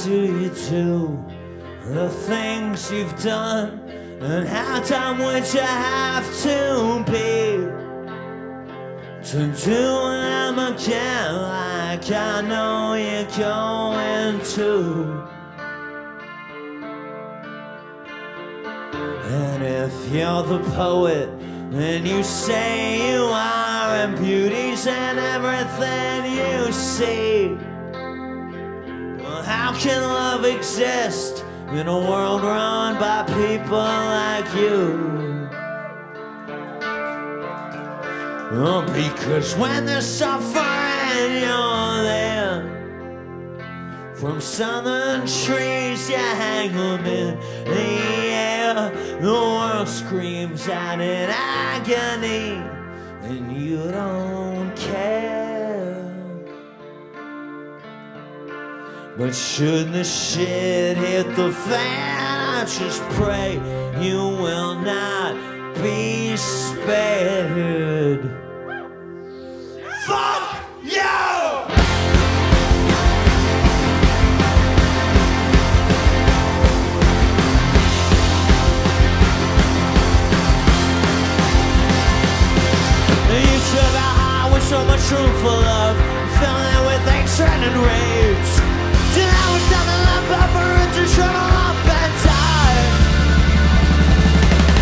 do you do the things you've done? And how dumb would you have to be to do them again like I know you're going to? And if you're the poet, then you say you are, and beauty's in everything you see. Well, how can love exist in a world run by people like you? Oh, because when there's suffering, you're there. From southern trees, you hang them in the air. The world screams out in agony, and you don't care. But should the shit hit the fan, I just pray you will not be spared. Fuck you! So much room for love, filling it with hatred and rage. Till there was nothing left but for it to shrivel up and die.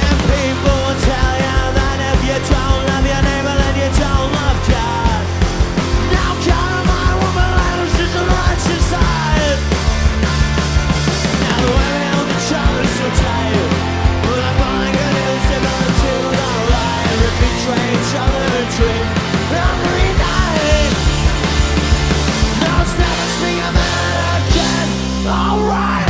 And people will tell you that if you don't love your neighbor, then you don't love God. Now God of my woman, life is a righteous side. Now the way we hold each other so tight, well, I'm only good is similar to the lie. We betray each other in dreams. Every night, no, it's never speak of it again. Alright.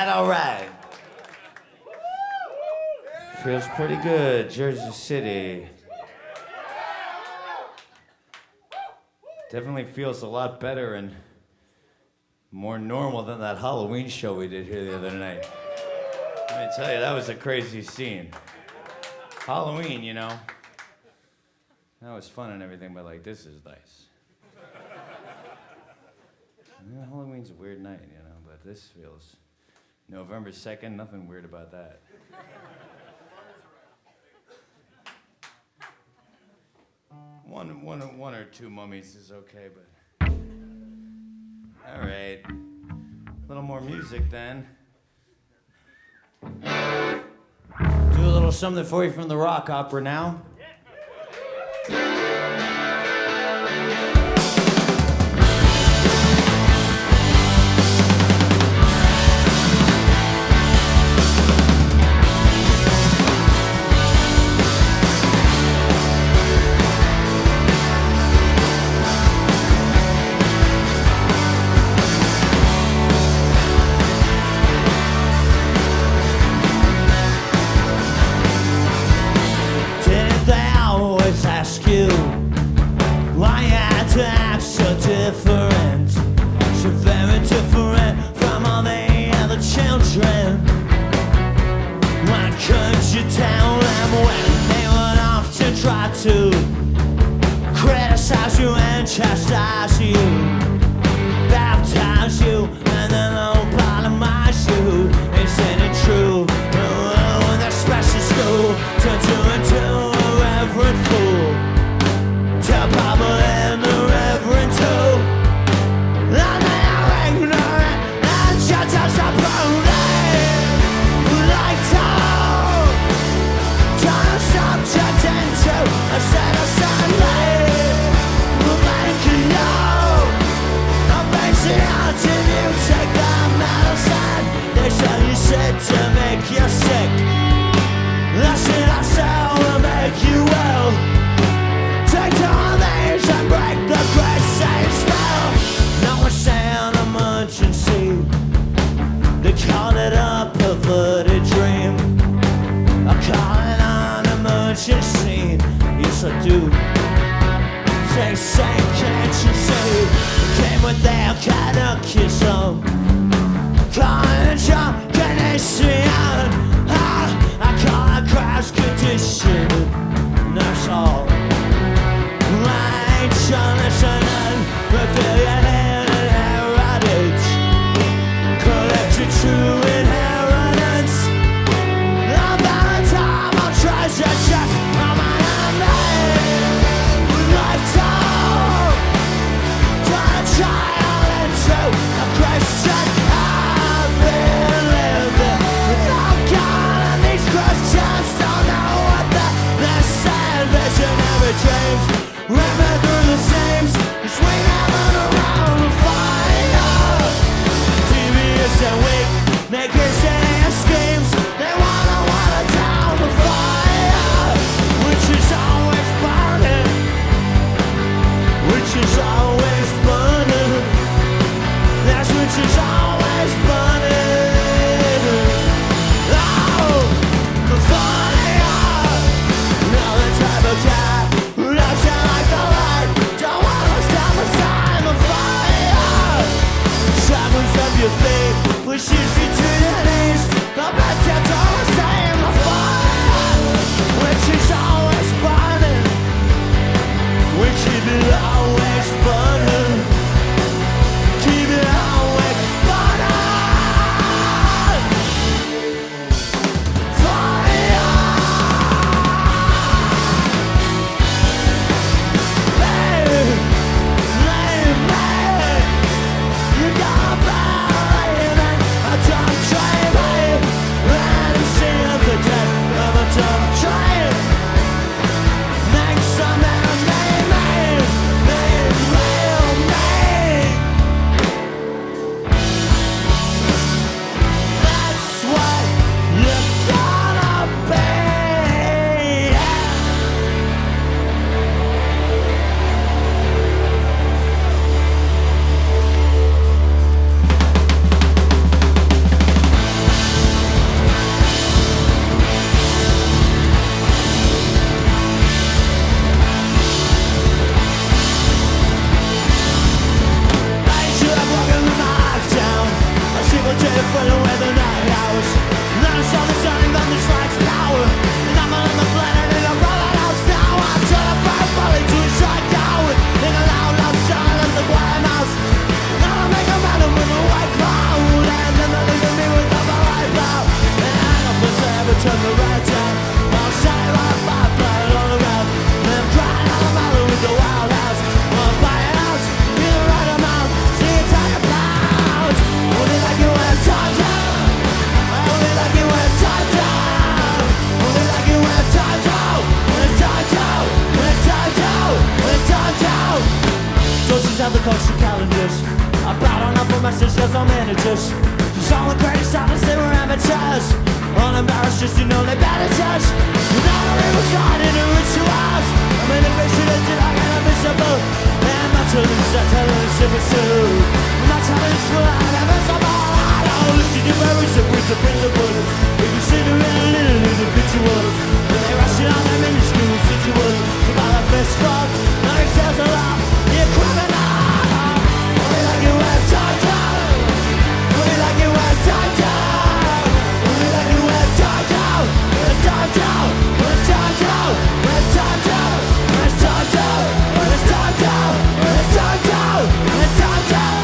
All right. Feels pretty good, Jersey City. Definitely feels a lot better and more normal than that Halloween show we did here the other night. Let me tell you, that was a crazy scene. Halloween, you know. That was fun and everything, but like, this is nice. Yeah, Halloween's a weird night, you know, but this feels... November 2nd, nothing weird about that. One or two mummies is okay, but... All right. A little more music then. Do a little something for you from the rock opera now. Different, so very different from all the other children. Why couldn't you tell them when they went off to try to criticize you and chastise you, baptize you, and then lobotomize you? Isn't it true? Oh, the special school turns you into a reverend fool, to Papa and the reverend too. And they are ignorant and judge us opponent. Like told, turn a subject into a set of sunlight. We'll make you know, I'm basing out if you take the medicine. They say you said to make you sick. That's it, I say will make you well. Take all these and break the great same spell. Now we're saying emergency. They call it a perverted dream. I call it an emergency. Yes, I do. Say, can't you see? Came with their catechism. Calling your Canadian. I call it crash condition. That's all. Right, you're listening. Reveal your hidden heritage. Collect your true inheritance. About the time I'll treasure just on my enemy. Like told, turn a child into a Christian. I've been living without God, and these Christians don't know what they're saying. Visionary dreams, ripping through the seams, swinging around the fire. TVs and weak, makers and schemes, they wanna down the fire, which is always burning, which is always burning, that's which is always burning. Oh, the fire, another type of cat who doesn't like the light, don't wanna stop beside the fire. Shackles up your feet, pushes you to your knees. The best cat's always stay in the fire, which is always burning, which keep it always burning, keep it always burning. Fire, baby, lady, you gotta bury me. I don't your calendars. I brought on up for messages, there's no managers. Cause all the greatest artists, they were amateurs. Unembarrassed, just you know they better touch. Not a ring was hiding in rituals. I'm an invasion engine, I got invisible. And my children's that telling us if it's true. My challenge will I never survive. I don't listen to memories of with the principles. If you see the little individuals, when they rush it on their minuscule situations. About a fist fuck, now it says a lot. You're criminal. We like it when it's time down. We like it when it's time down. We like it when it's time down. When it's time down. When it's time down. When it's time down. When it's time down. When it's time down. When it's time down. When it's time down.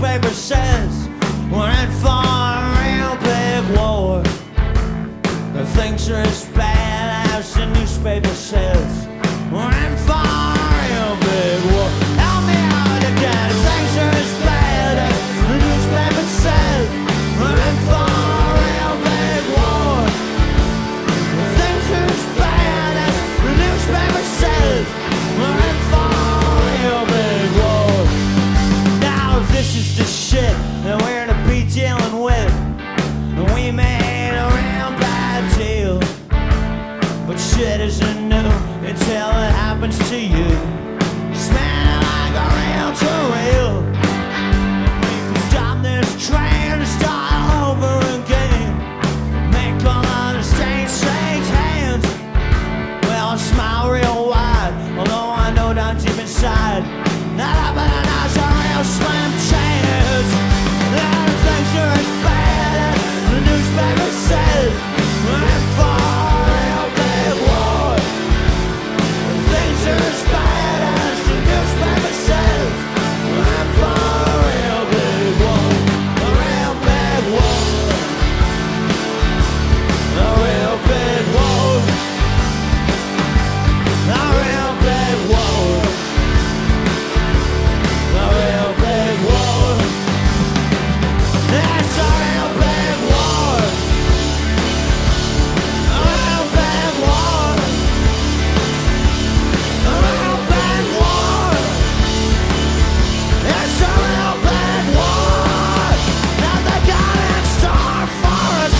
newspaper says we're in for a real big war. The things are as bad as the newspaper says. We're in for a real big war. Help me out again. Things are as bad as the newspaper says. We're in for a real big war. Things are as bad as the newspaper says. We're in for a real big war. Now this is the shit that we're to be dealing with. We made a real bad deal, but shit isn't new until it happens to you. Smelling like a real to real. Stop this train and start over again. Make all of the states shake hands. Well, I smile real wide, although I know down deep inside that happening has a real slim chance. That things are as bad as the newspaper says. We're in for a real big war. Things are as bad as the newspaper says. We're in for a real big war. A real big war. A real big war. A real big war. A real big war. It's a real big war. A real big war. A real big war. It's a real big war that they got in store for us.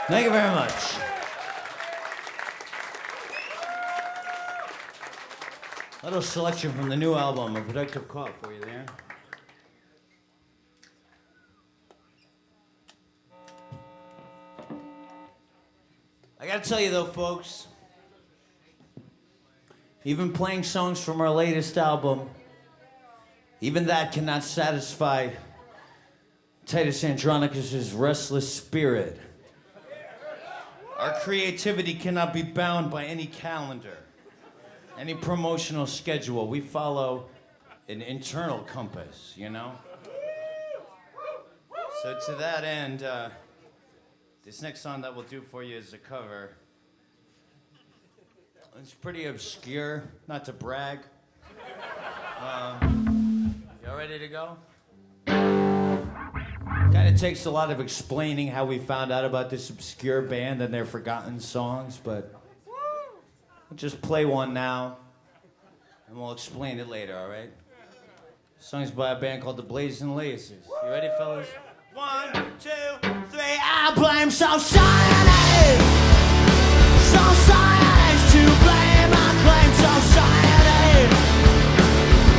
Thank you very much. A little selection from the new album, A Productive Call for you there. I gotta tell you though, folks, even playing songs from our latest album, even that cannot satisfy Titus Andronicus' restless spirit. Our creativity cannot be bound by any calendar, any promotional schedule. We follow an internal compass, you know? So to that end, this next song that we'll do for you is a cover. It's pretty obscure, not to brag. Y'all ready to go? Kind of takes a lot of explaining how we found out about this obscure band and their forgotten songs, but we'll just play one now, and we'll explain it later, all right? The song's by a band called the Blazing Laces. You ready, fellas? 1, 2, 3. I blame society. Society's to blame. I claim society.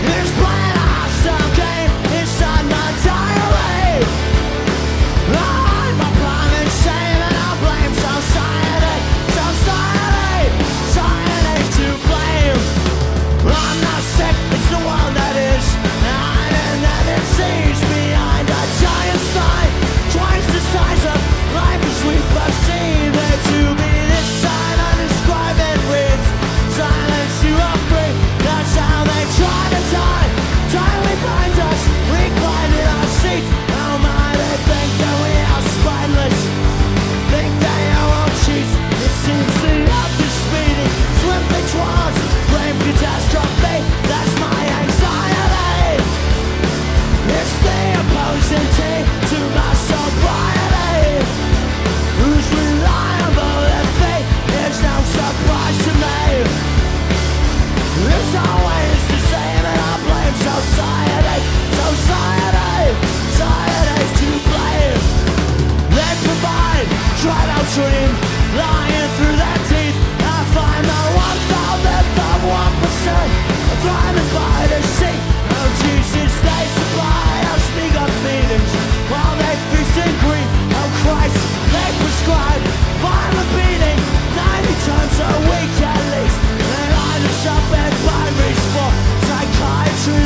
There's playing a hostile game inside my diary. I'm a private shame and I blame society. Society. Society's to blame. I'm not sick, it's the world that is. And that it sees behind a giant sign. Twice the size of life as we perceive it to be this side undescribed.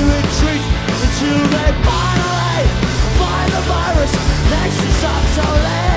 retreat until they finally find the virus makes us obsolete.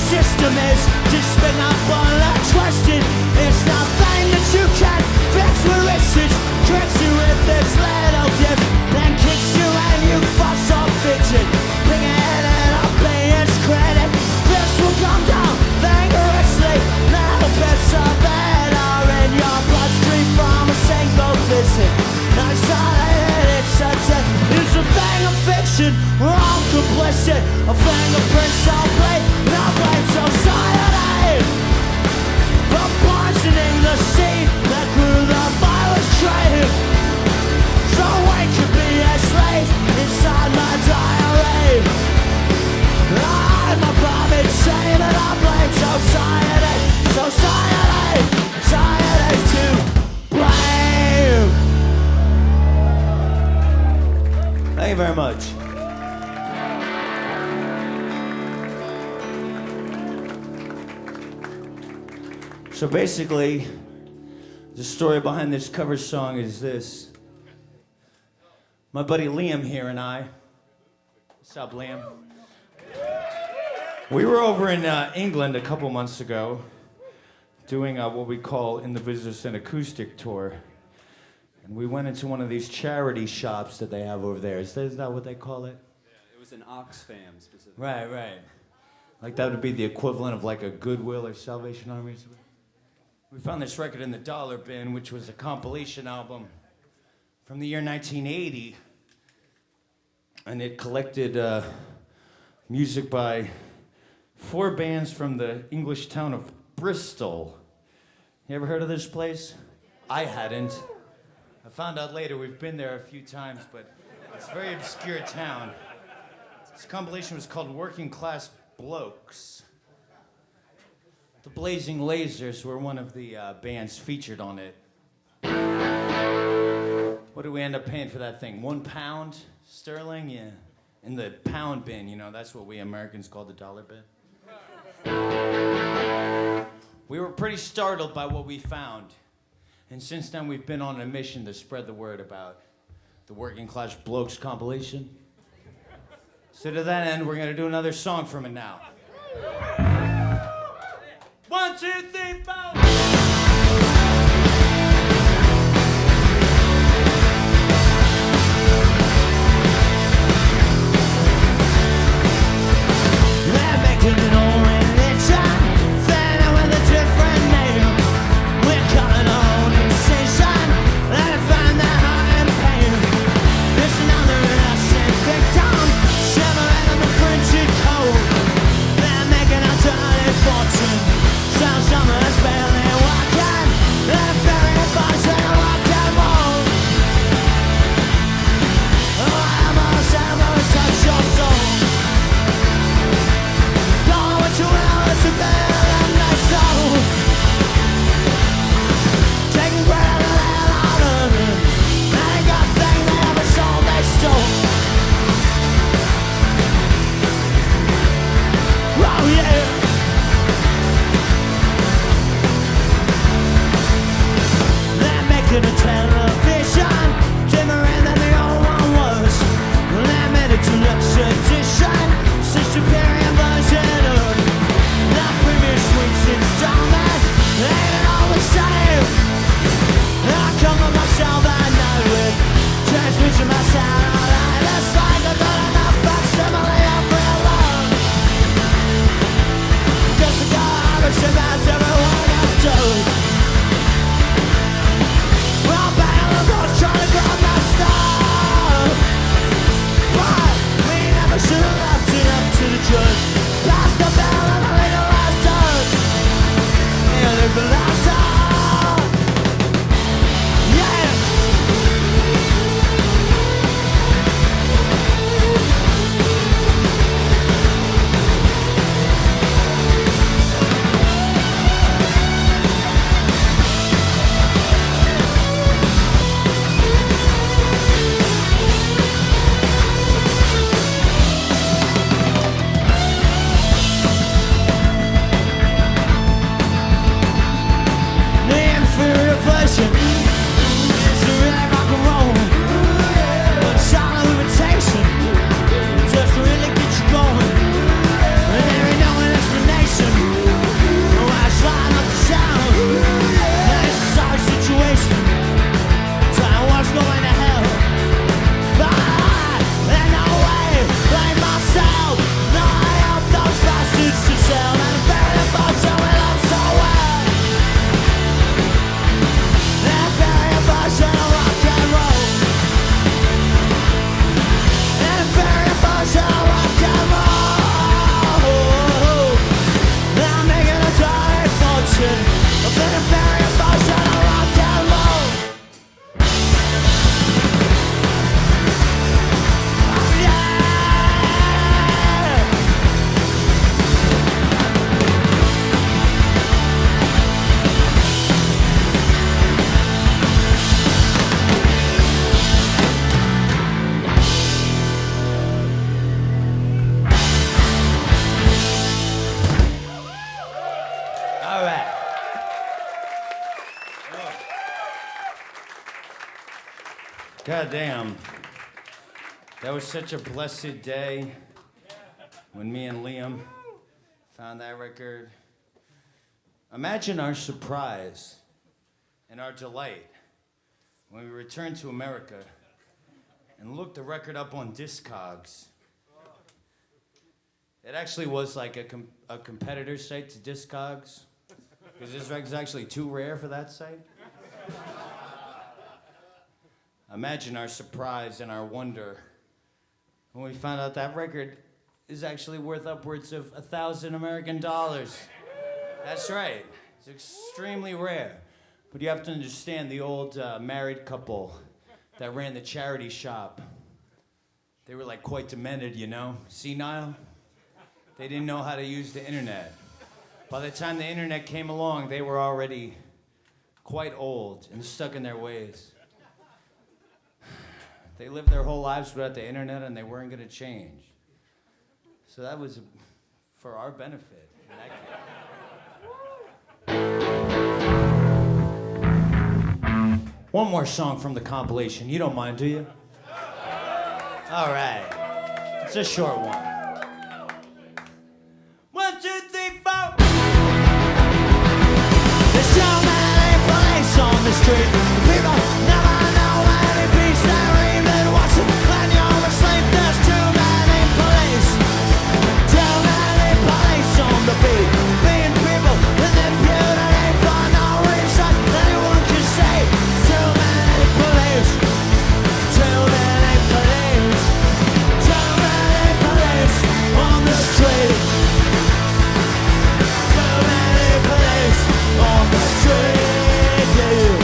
System is despicable and twisted. It's nothing that you can fix with research. Tricks you with this little gift, then kicks you and you fuss off fidget. Bringing it up its credit. This will come down vigorously. Little bits of it are in your bloodstream from a single visit. Not solid, it's a thing of fiction. We're all complicit. A fingerprint so blade. Now blame society for poisoning the seed that grew the virus trade. So we could be a slave inside my diary. I'm a vomit shame and I blame society. Society to blame. Thank you very much. So basically, the story behind this cover song is this. My buddy Liam here and I, what's up Liam? We were over in England a couple months ago doing what we call In the Business an Acoustic tour. And we went into one of these charity shops that they have over there. Is that what they call it? Yeah, it was an Oxfam specifically. Right. Like that would be the equivalent of like a Goodwill or Salvation Army. We found this record in the dollar bin, which was a compilation album from the year 1980. And it collected music by 4 bands from the English town of Bristol. You ever heard of this place? I hadn't. I found out later, we've been there a few times, but it's a very obscure town. This compilation was called Working Class Blokes. The Blazing Lasers were one of the bands featured on it. What did we end up paying for that thing? £1 sterling? Yeah. In the pound bin, you know, that's what we Americans call the dollar bin. We were pretty startled by what we found. And since then, we've been on a mission to spread the word about the Working Class Blokes compilation. So to that end, we're going to do another song from it now. 1, 2, 3, 4. They're making it all religion, fed with a different name. We're calling on incision, let it find their heart and pain. There's another innocent victim, shivering in the frigid cold. They're making a dirty fortune, some summer's barely God damn. That was such a blessed day when me and Liam found that record. Imagine our surprise and our delight when we returned to America and looked the record up on Discogs. It actually was like a competitor site to Discogs, because this record's actually too rare for that site. Imagine our surprise and our wonder when we found out that record is actually worth upwards of $1,000 American dollars. That's right. It's extremely rare. But you have to understand the old married couple that ran the charity shop. They were like quite demented, you know, senile. They didn't know how to use the internet. By the time the internet came along, they were already quite old and stuck in their ways. They lived their whole lives without the internet and they weren't gonna change. So that was for our benefit. One more song from the compilation. You don't mind, do you? All right. It's a short one. 1, 2, 3, 4. There's so many police on the street. People never know any peace they're even watching. When you're asleep, there's too many police. Too many police on the beat. Being people with impunity for no reason anyone can say. Too many police. Too many police. Too many police on the street. Too many police on the street, yeah.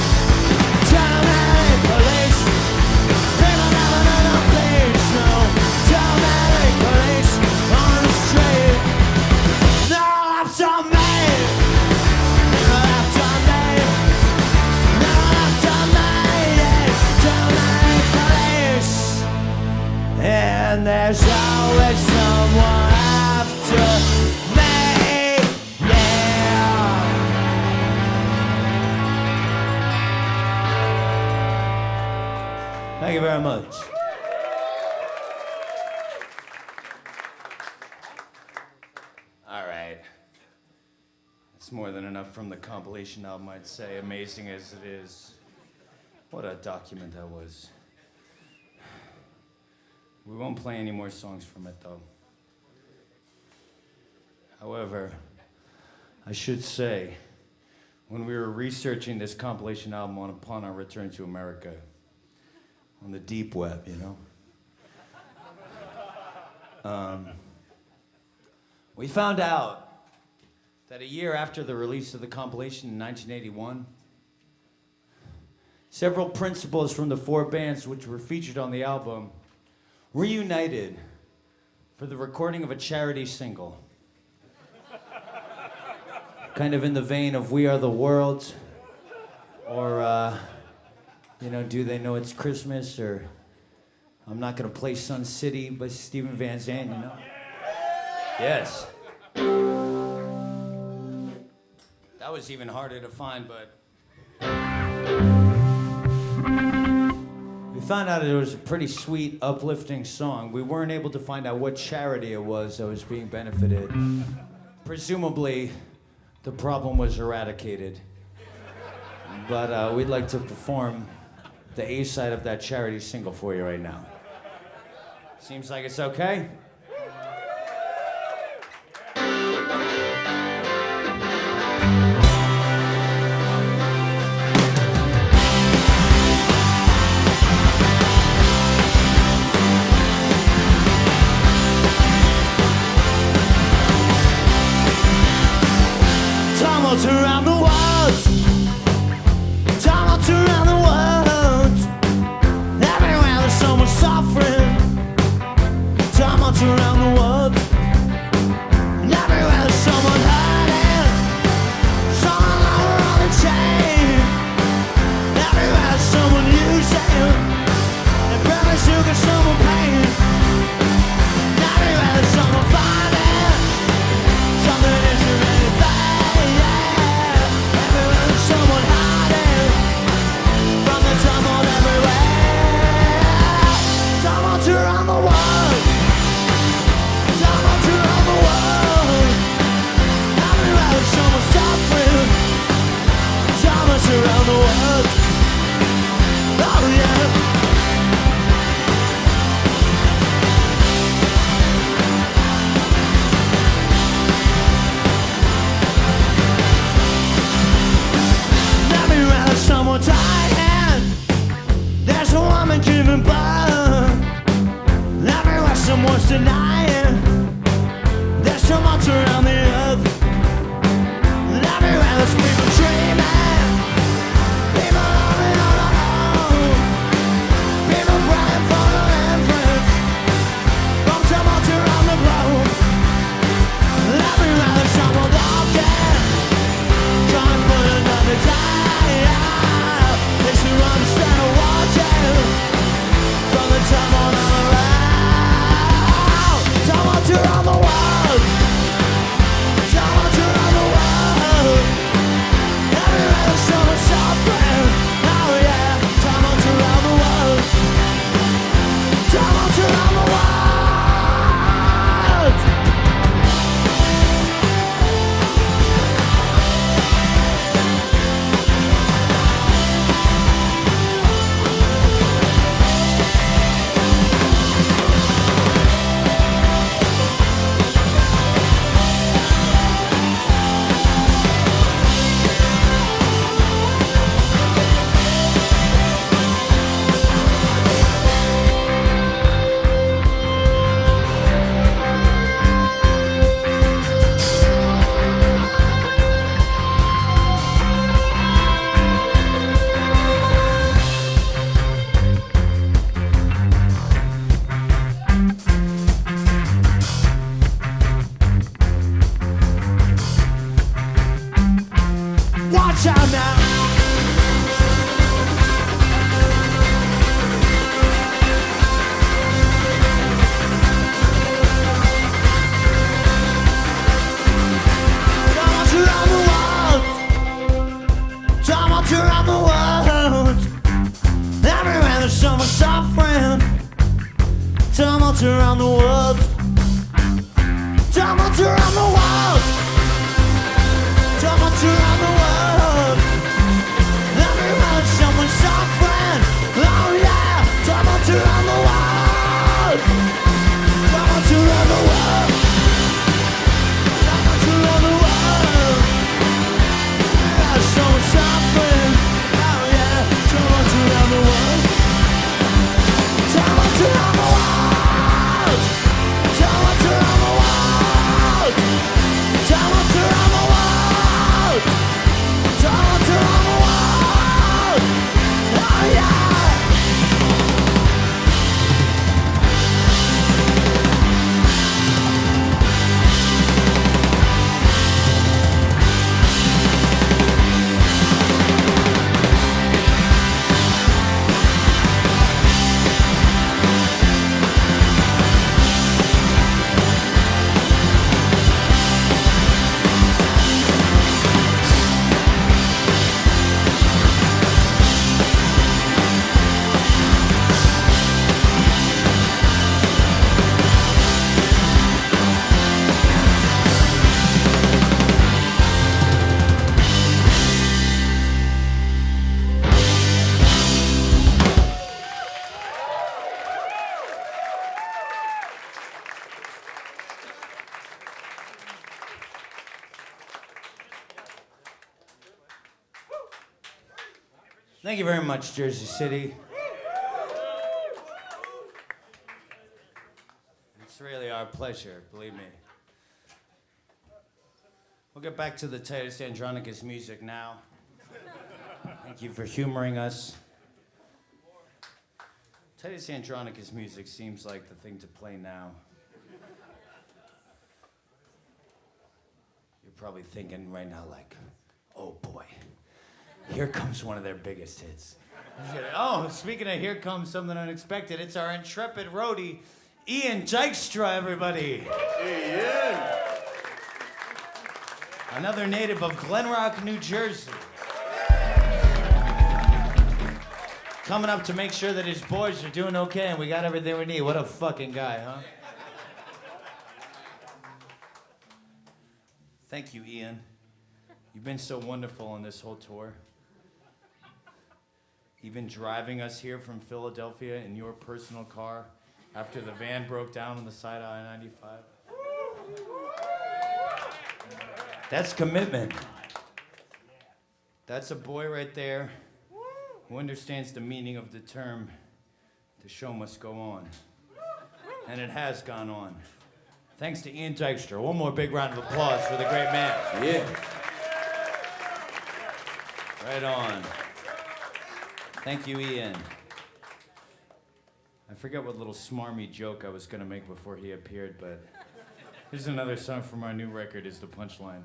Too many police. People never know no peace, no. Too many police on the street. No after me. No after me. No after me, yeah. Too many police. And there's always someone after me, yeah. Thank you very much. All right. That's more than enough from the compilation album, I'd say, amazing as it is. What a document that was. We won't play any more songs from it, though. However, I should say, when we were researching this compilation album upon our return to America, on the deep web, you know, we found out that a year after the release of the compilation in 1981, several principals from the 4 bands which were featured on the album reunited for the recording of a charity single. Kind of in the vein of We Are the World, or, you know, Do They Know It's Christmas, or I'm Not Gonna Play Sun City by Steven Van Zandt, you know? Yes. That was even harder to find, but we found out it was a pretty sweet, uplifting song. We weren't able to find out what charity it was that was being benefited. Presumably, the problem was eradicated. But we'd like to perform the A side of that charity single for you right now. Seems like it's okay? Tumult around the world. Tumult around the world. Everywhere there's someone suffering. Tumult around the world. And everywhere there's someone hurting. Someone lower on the chain. Everywhere there's someone using. And probably sugar, someone pain. And everywhere there's someone finding something isn't anything, yeah. and keeping burn. Everywhere someone's denying. There's so much around the earth. Everywhere there's people dreaming. People living on their own. People praying for deliverance from tumult around the globe. Everywhere there's someone walking, trying for another day. They should understand or watching from the tumult on the road. Tumult around the world. Tumult around the world. Everywhere there's someone suffering. Oh yeah, tumult around the world. Tumult around the world. Watch out now. Tumult around the world. Tumult around the world. Everywhere there's someone suffering. Tumult around the world. Tumult around the world. Tumult around the world. Everywhere someone's suffering. Oh yeah, tumult around the world. Tumult around the world. Tumult around the world. Everywhere someone's suffering. Oh yeah, tumult around the world. Tumult around the world. Tumult around the world. Tumult around the world. Tumult around the world. Oh yeah. Thank you very much, Jersey City. It's really our pleasure, believe me. We'll get back to the Titus Andronicus music now. Thank you for humoring us. Titus Andronicus music seems like the thing to play now. You're probably thinking right now like, oh boy. Here comes one of their biggest hits. Oh, speaking of here comes something unexpected, it's our intrepid roadie, Ian Dykstra, everybody. Hey, Ian. Another native of Glen Rock, New Jersey. Coming up to make sure that his boys are doing okay and we got everything we need. What a fucking guy, huh? Thank you, Ian. You've been so wonderful on this whole tour. Even driving us here from Philadelphia in your personal car after the van broke down on the side of I-95. That's commitment. That's a boy right there who understands the meaning of the term The show must go on. And it has gone on. Thanks to Ian Dykstra. One more big round of applause for the great man. Yeah. Right on. Thank you, Ian. I forget what little smarmy joke I was going to make before he appeared, but here's another song from our new record, is the punchline.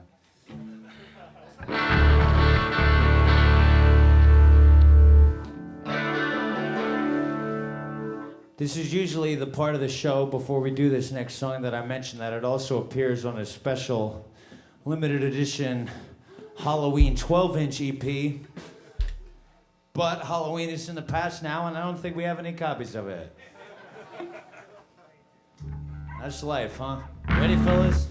This is usually the part of the show before we do this next song that I mentioned that it also appears on a special limited edition Halloween 12-inch EP. But Halloween is in the past now, and I don't think we have any copies of it. That's life, huh? Ready, fellas?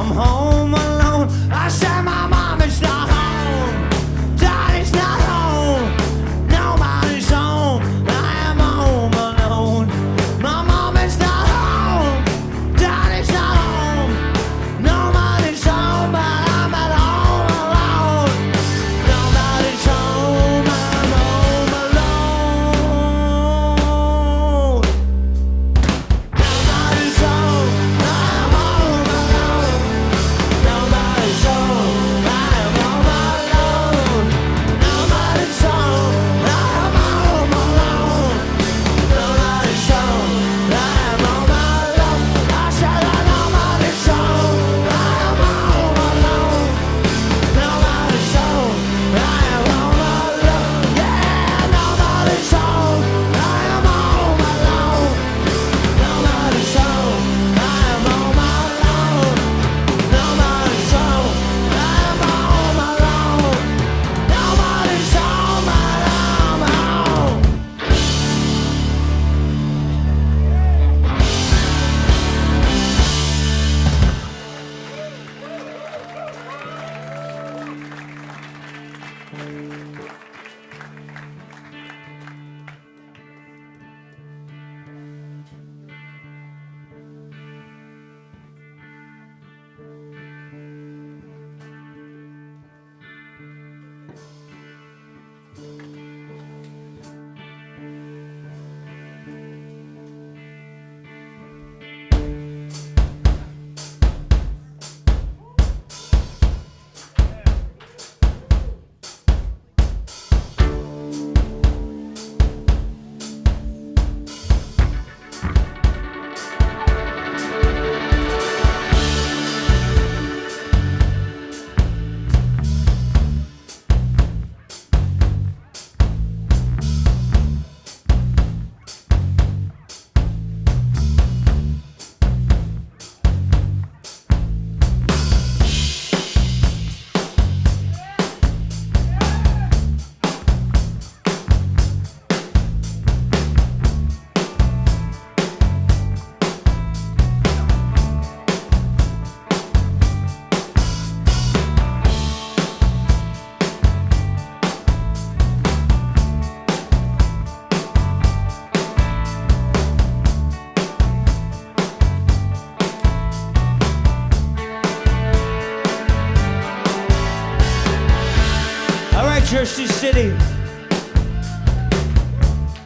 I'm home alone. I said my mom is not home. Daddy's not home. Nobody's home. I am home alone. My mom is not home. Daddy's not home. Nobody's home, but I'm at home alone. Nobody's home. I'm home alone. Nobody's home. I'm home alone. Nobody's home. I'm home alone. Nobody's home. I'm home alone. Nobody's home. I'm home alone. I said that nobody's home. I'm home alone. Nobody's home. I'm home alone. Yeah, nobody's home. I'm home alone. Nobody's home. I'm home alone. Nobody's home. I'm home alone. Nobody's home, but I'm home. All right, Jersey City.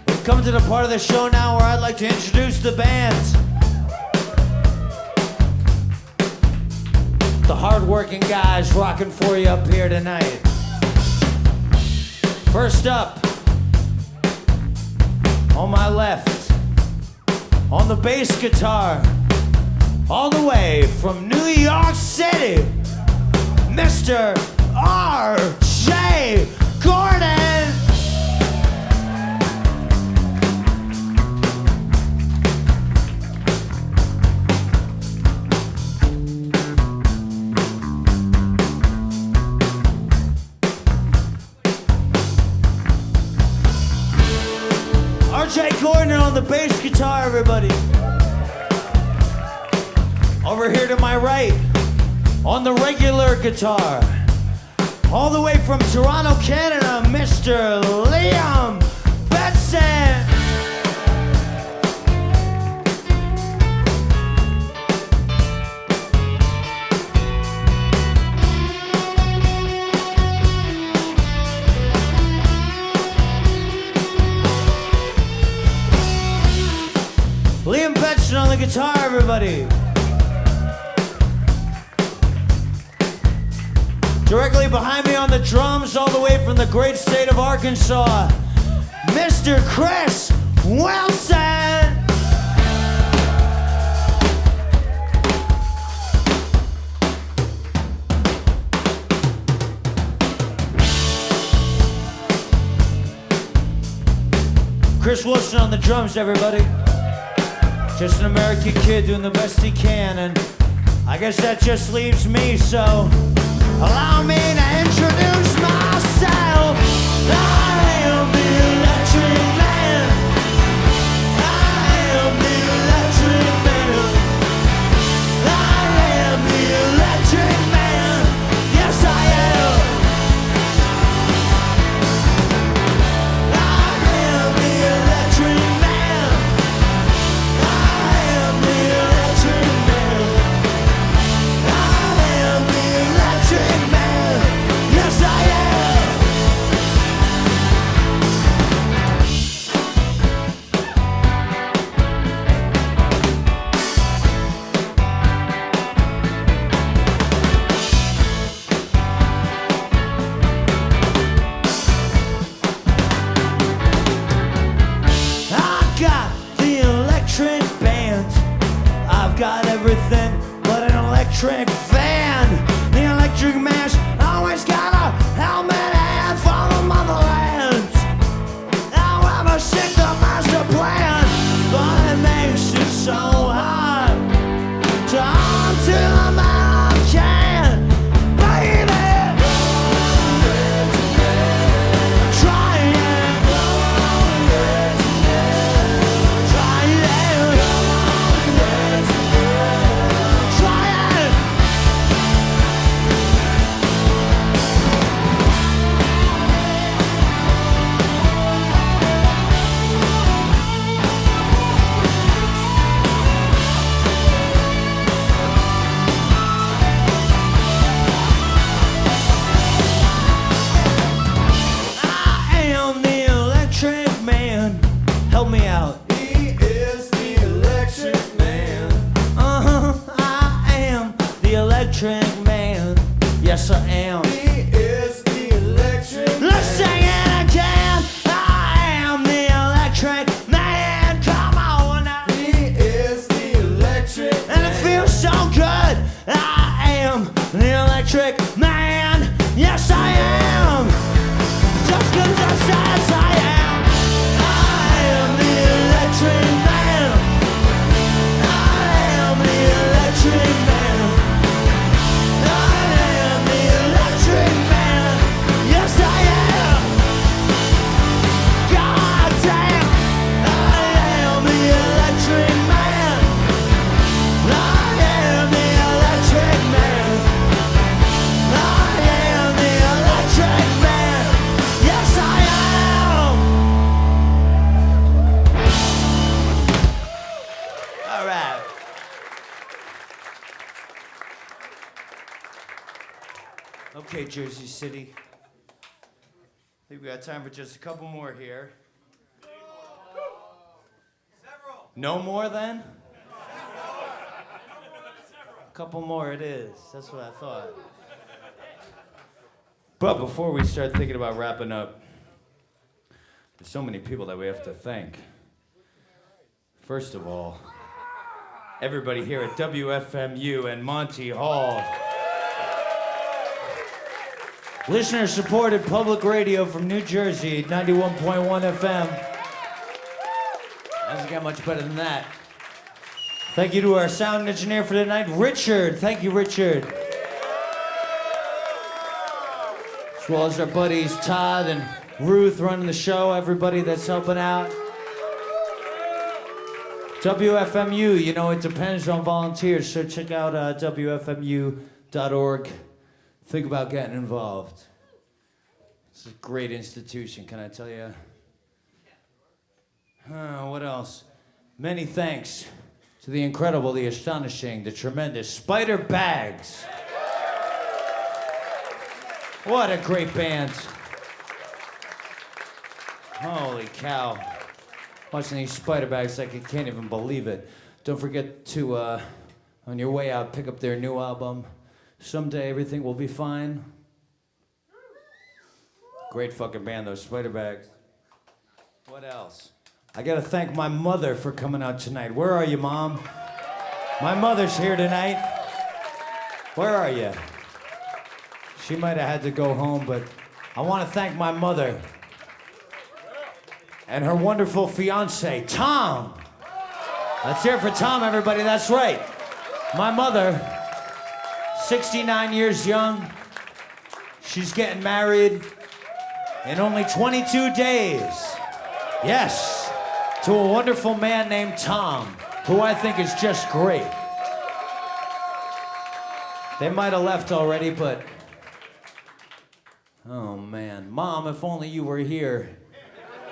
We've come to the part of the show now where I'd like to introduce the bands. The hardworking guys rocking for you up here tonight. First up, on my left, on the bass guitar, all the way from New York City, Mr. R.J. Gordon. R.J. Gordon on the bass guitar, everybody. Over here to my right, on the regular guitar, all the way from Toronto, Canada, Mr. Liam Benson. Liam Benson on the guitar, everybody. Directly behind me on the drums, all the way from the great state of Arkansas, Mr. Chris Wilson. Chris Wilson on the drums, everybody. Just an American kid doing the best he can, and I guess that just leaves me, so allow me to introduce myself. I am the Electric Man. I am the Electric Man. I am the Electric electric fan, the electric mash, always got a helmet and for the motherland. However sick the master plan, but it makes it so hard to on to the man of can, baby. Try it. Try it. Try it. I am the electric man. Help me out. He is the electric man. I am the electric man. Yes, I am. He is the electric Let's sing it again. I am the electric man. Come on now. He is the electric And it feels so good. I am the electric man. Yes, I am. Just 'cause I says I am. I am the electric man. I am the electric man. I am the electric man. Yes, I am. God damn. I am the electric man. I am the electric man. I am the electric man. Yes, I am. All right. Okay, Jersey City. I think we got time for just a couple more here. No more then? A couple more it is. That's what I thought. But before we start thinking about wrapping up, there's so many people that we have to thank. First of all, everybody here at WFMU and Monty Hall. Listener-supported public radio from New Jersey, 91.1 FM. Doesn't get much better than that. Thank you to our sound engineer for tonight, Richard. Thank you, Richard. As well as our buddies Todd and Ruth running the show, everybody that's helping out. WFMU, you know, it depends on volunteers, so check out WFMU.org. Think about getting involved. It's a great institution, can I tell you? What else? Many thanks to the incredible, the astonishing, the tremendous Spider Bags. What a great band. Holy cow. Watching these Spider Bags, like I can't even believe it. Don't forget to, on your way out, pick up their new album. Someday everything will be fine. Great fucking band, those Spider Bags. What else? I gotta thank my mother for coming out tonight. Where are you, Mom? My mother's here tonight. Where are you? She might have had to go home, but I want to thank my mother and her wonderful fiance, Tom. Let's hear it for Tom, everybody. That's right. My mother, 69 years young. She's getting married in only 22 days. Yes, to a wonderful man named Tom, who I think is just great. They might have left already, but... Oh, man. Mom, if only you were here.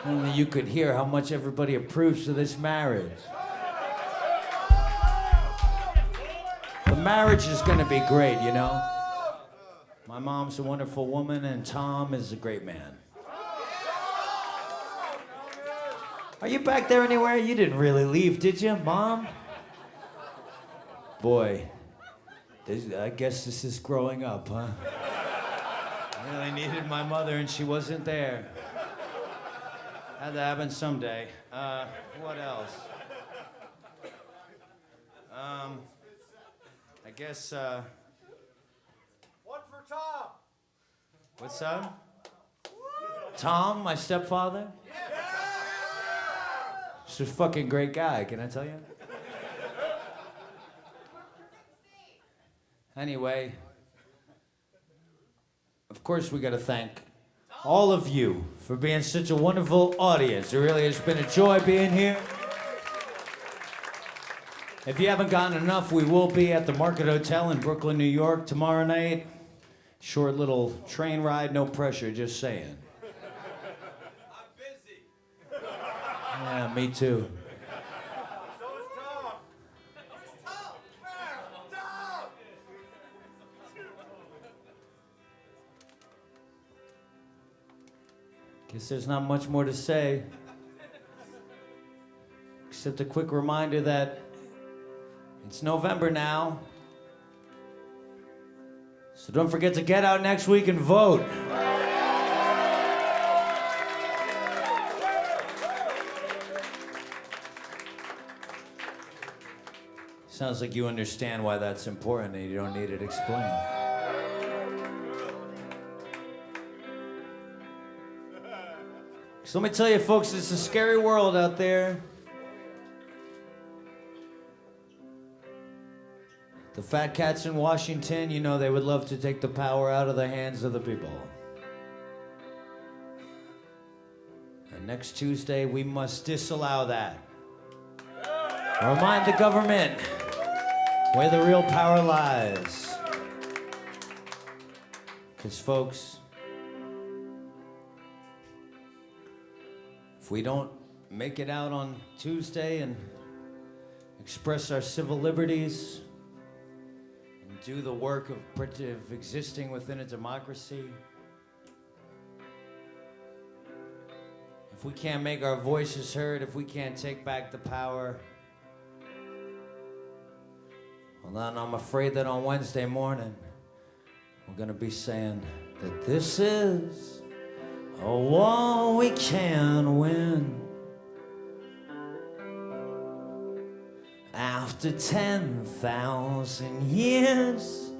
Only you could hear how much everybody approves of this marriage. The marriage is gonna be great, you know? My mom's a wonderful woman, and Tom is a great man. Are you back there anywhere? You didn't really leave, did you, Mom? Boy, I guess this is growing up, huh? I really needed my mother, and she wasn't there. Had to happen someday. What else? I guess, One for Tom. what's up? Tom, my stepfather? He's a fucking great guy, can I tell you? Anyway, of course we gotta thank all of you for being such a wonderful audience. It really has been a joy being here. If you haven't gotten enough, we will be at the Market Hotel in Brooklyn, New York tomorrow night. Short little train ride, no pressure, just saying. I'm busy. Yeah, me too. So is Tom. Where's Tom? Where? Tom! Guess there's not much more to say. Except a quick reminder that it's November now. So don't forget to get out next week and vote. Sounds like you understand why that's important and you don't need it explained. So let me tell you, folks, it's a scary world out there. The fat cats in Washington, you know, they would love to take the power out of the hands of the people. And next Tuesday, we must disallow that. Remind the government where the real power lies. Because, folks, if we don't make it out on Tuesday and express our civil liberties, do the work of existing within a democracy, if we can't make our voices heard, if we can't take back the power, well, then I'm afraid that on Wednesday morning, we're gonna be saying that this is a war we can win. After 10,000 years,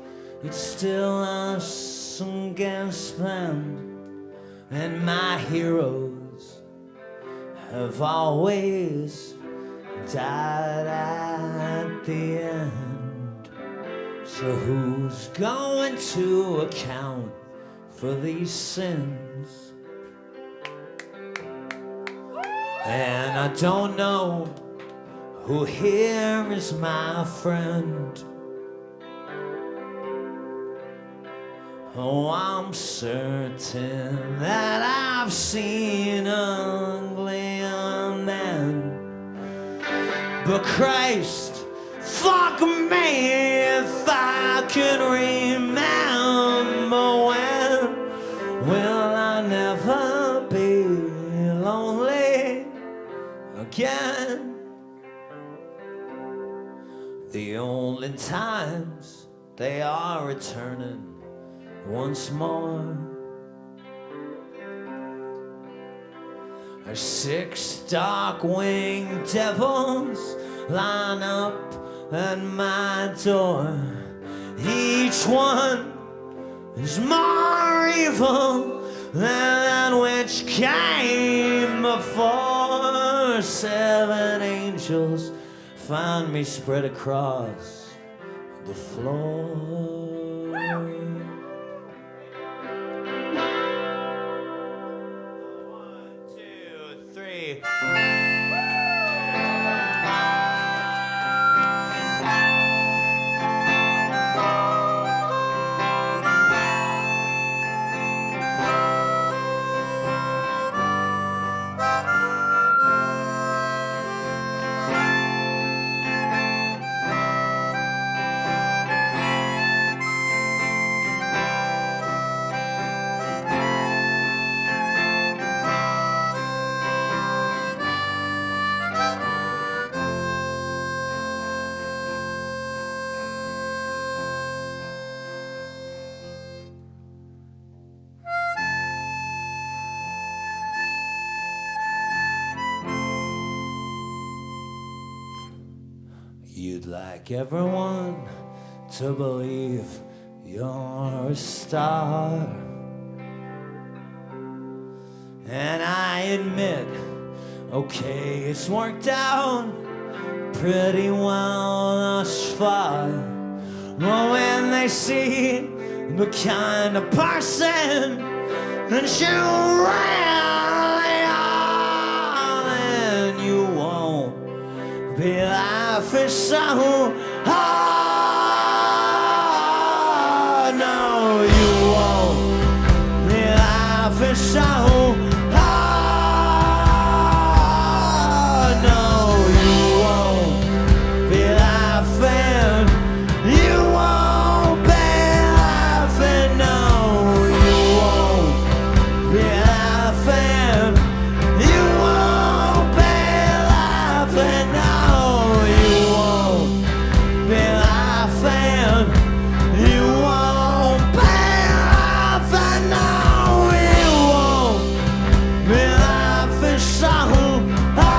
it's still us against them. And my heroes have always died at the end. So who's going to account for these sins? And I don't know who here is my friend. Oh, I'm certain that I've seen uglier men. But Christ, fuck me if I could remember when. Will I never be lonely again? The only times they are returning once more are 6 dark-winged devils line up at my door. Each one is more evil than that which came before. 7 angels find me spread across the floor. 1, 2, 3. You'd like everyone to believe you're a star. And I admit, okay, it's worked out pretty well thus far. But when they see the kind of person that you really are, then you won't be laughing so hard. No, you won't be laughing so hard. No, you won't be laughing. You won't be laughing. No, you won't be laughing. You won't be laughing. No, you won't be laughing. You won't be laughing. No, you won't be laughing so hard.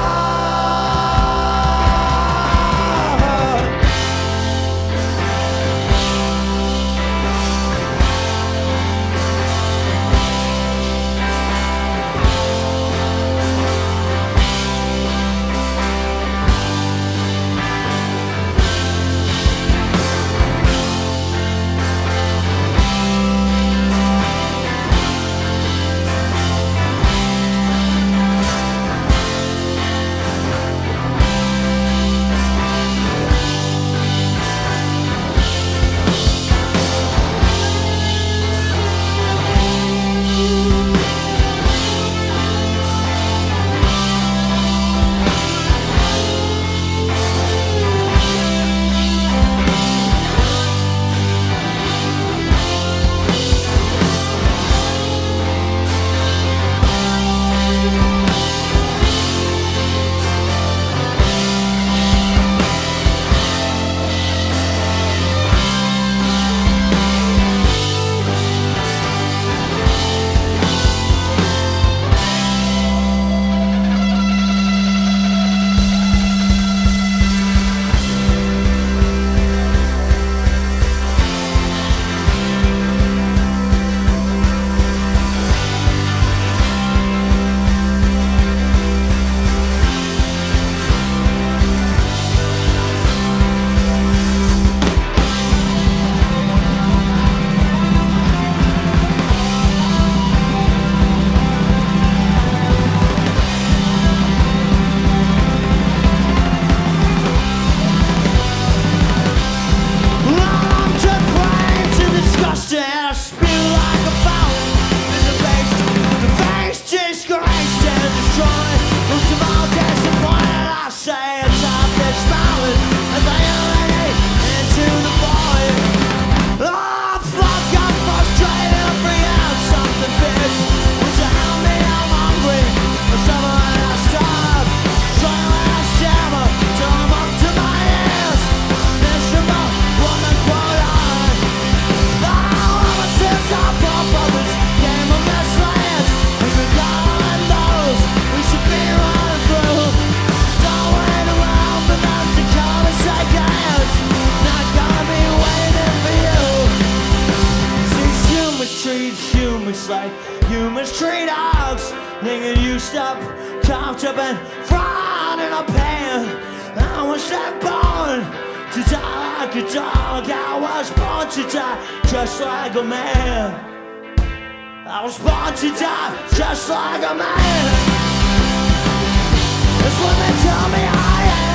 Humans treat dogs, nigga, you stop comfortable front in a pan. I was not born to die like a dog. I was born to die just like a man. I was born to die just like a man. That's what they tell me I am.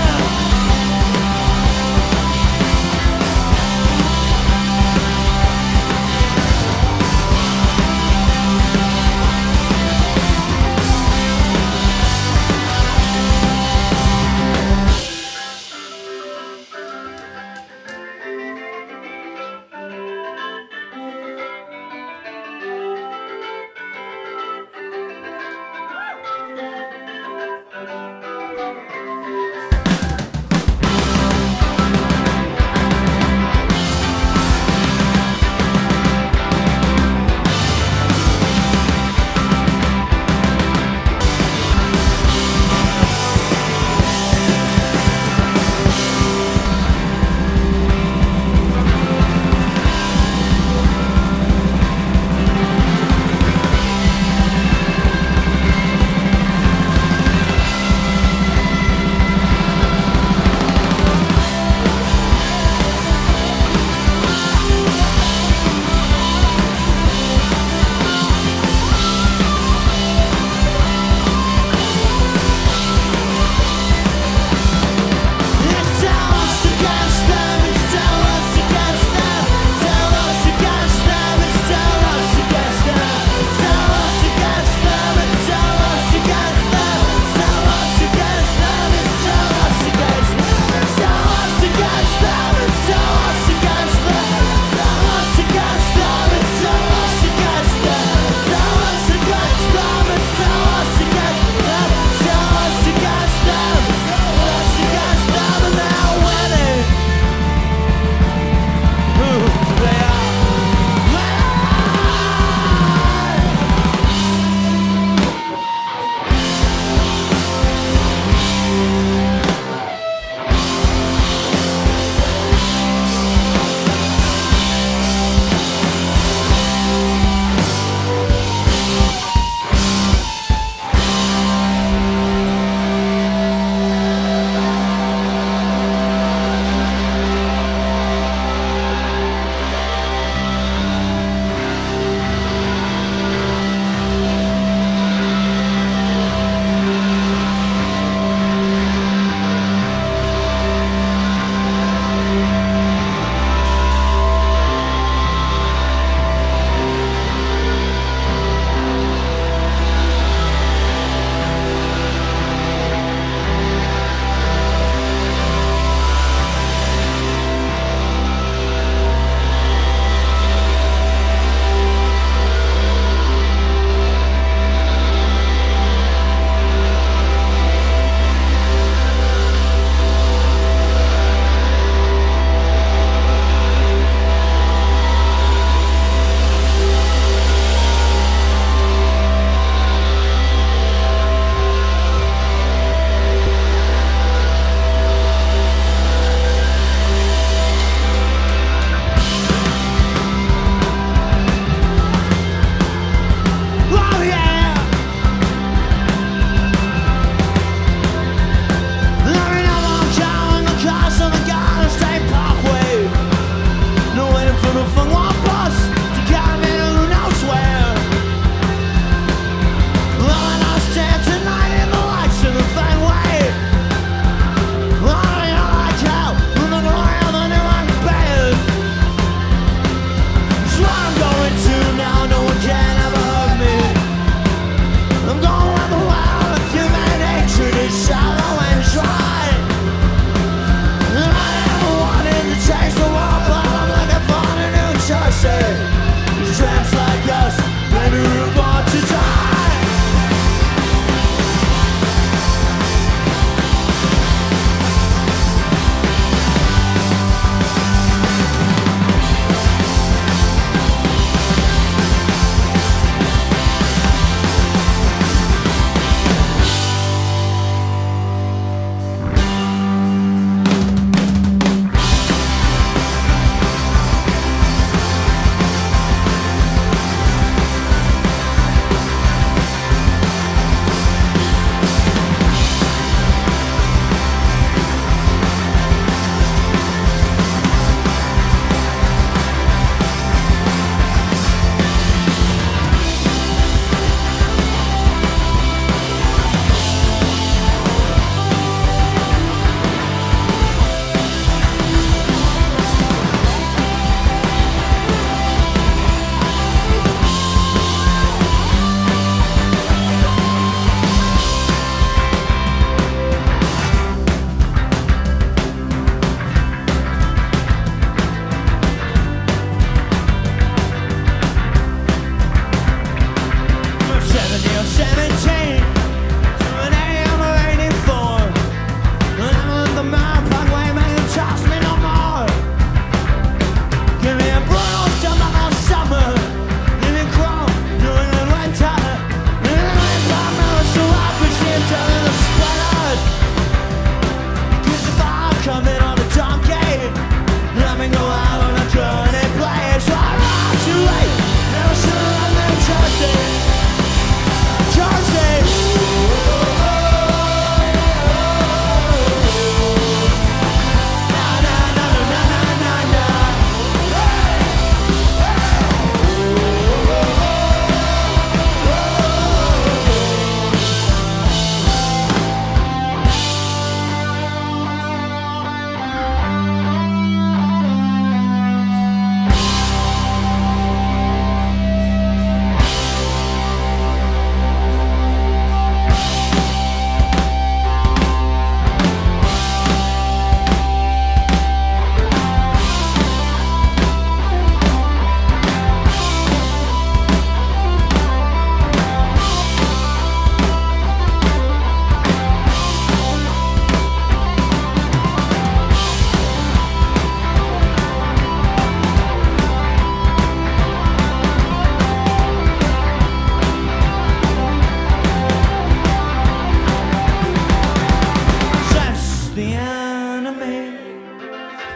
These tramps like us, maybe we're born to die.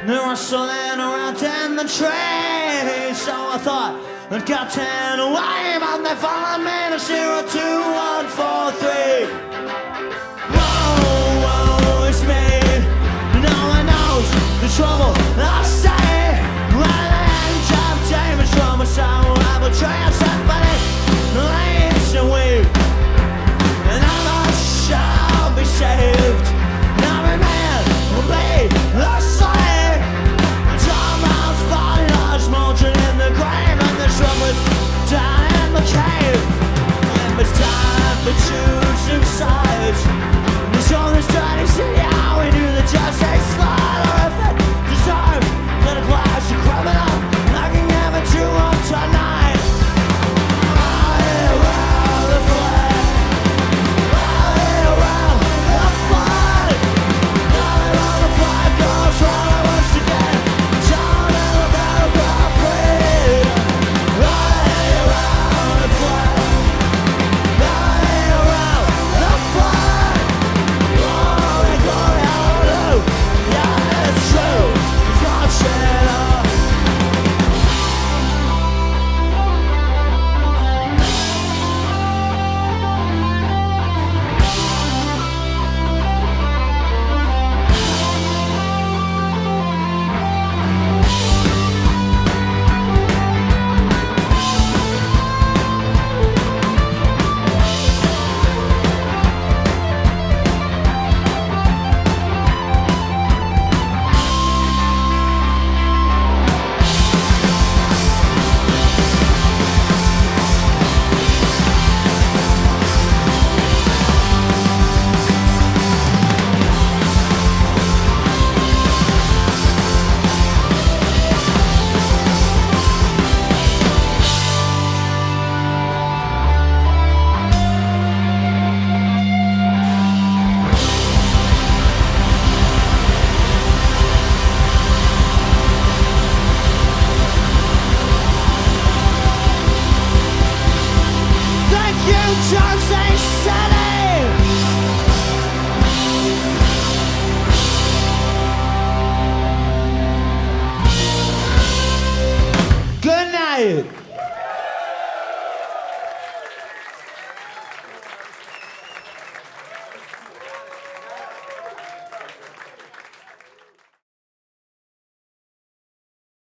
Rustling around in the trees. So I thought I'd got 10 away, but they followed me to 02143. Whoa, whoa, it's me. No one knows the trouble I say. When the end of time is from a soul, I will try and set my leaves away. And I shall be saved. Now a man will be a slave. Smoldering in the grave, and the troubles down in the cave. And it's time for choosing. Kansas City. Good night.